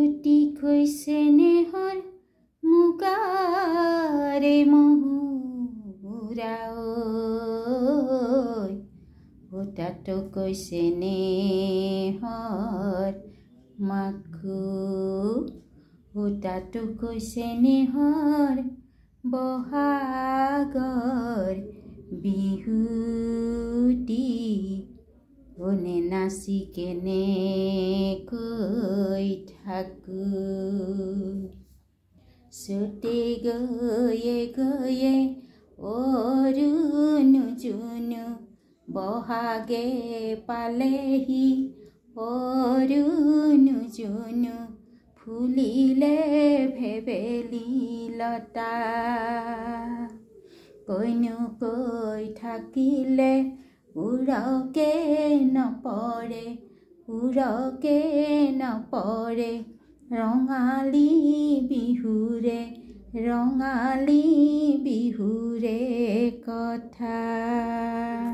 উটি গৈছে নেহৰ মুগাৰে মহুৰা তাতো গৈছে নেহৰ মাখু তাতো গৈছে নেহৰ বহাগৰ বিহুটি ওনে নাচি কেনে কৈ থাকো চুটি গৈয়ে গৈয়ে অৰুণু জুনু বহাগে পালেহি অৰুণু জুনু ফুলিলে ভেবেলি লতা কৈনো কৈ থাকিলে উৰকে নপৰে ৰঙালী বিহুৰে কথা।